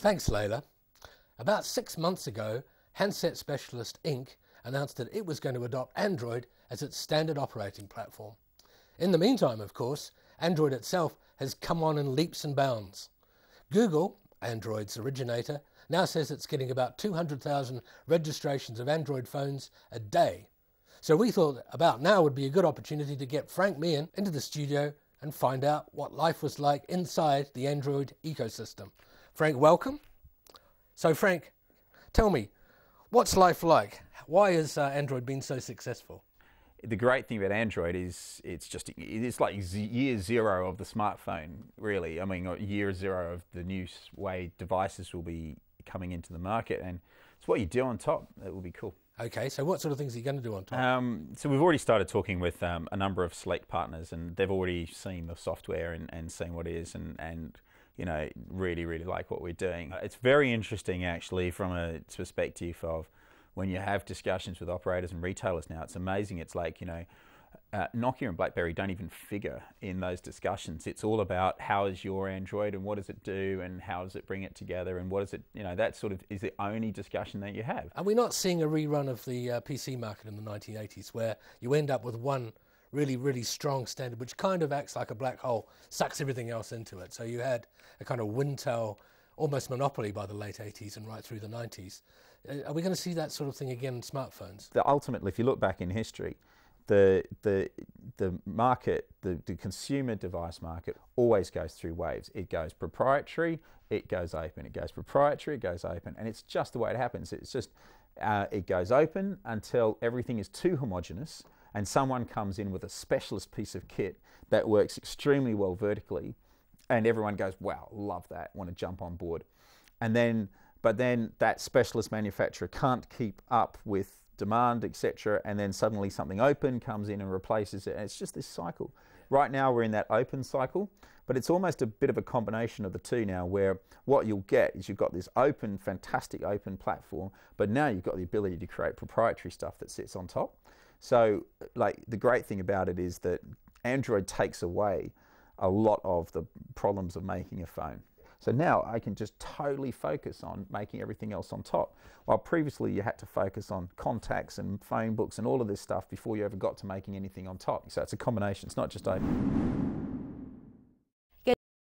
Thanks, Layla. About 6 months ago, Handset Specialist Inc. announced that it was going to adopt Android as its standard operating platform. In the meantime, of course, Android itself has come on in leaps and bounds. Google, Android's originator, now says it's getting about 200,000 registrations of Android phones a day. So we thought about now would be a good opportunity to get Frank Meehan into the studio and find out what life was like inside the Android ecosystem. Frank, welcome. So Frank, tell me, what's life like? Why has Android been so successful? The great thing about Android is it's like year zero of the smartphone, really. I mean, year zero of the new way devices will be coming into the market, and it's what you do on top that will be cool. Okay, so what sort of things are you going to do on top? So we've already started talking with a number of select partners, and they've already seen the software and seen what it is, and you know, really like what we're doing. It's very interesting actually from a perspective of when you have discussions with operators and retailers now. It's amazing. It's like, you know, Nokia and Blackberry don't even figure in those discussions. It's all about how is your Android and what does it do and how does it bring it together and what is it, you know, that sort of is the only discussion that you have. Are we not seeing a rerun of the PC market in the 1980s where you end up with one really strong standard which kind of acts like a black hole, sucks everything else into it? So you had a kind of Wintel almost monopoly by the late 80s and right through the 90s. Are we going to see that sort of thing again in smartphones? Ultimately, if you look back in history, the market, the consumer device market always goes through waves. It goes proprietary, it goes open, it goes proprietary, it goes open, and it's just the way it happens. It's just, it goes open until everything is too homogeneous and someone comes in with a specialist piece of kit that works extremely well vertically, and everyone goes, wow, love that, want to jump on board. But then that specialist manufacturer can't keep up with demand, etc., and then suddenly something open comes in and replaces it, and it's just this cycle. Right now we're in that open cycle, but it's almost a bit of a combination of the two now, where what you'll get is you've got this open, fantastic open platform, but now you've got the ability to create proprietary stuff that sits on top. So, like, the great thing about it is that Android takes away a lot of the problems of making a phone. So now I can just totally focus on making everything else on top. While previously you had to focus on contacts and phone books and all of this stuff before you ever got to making anything on top. So it's a combination, it's not just open.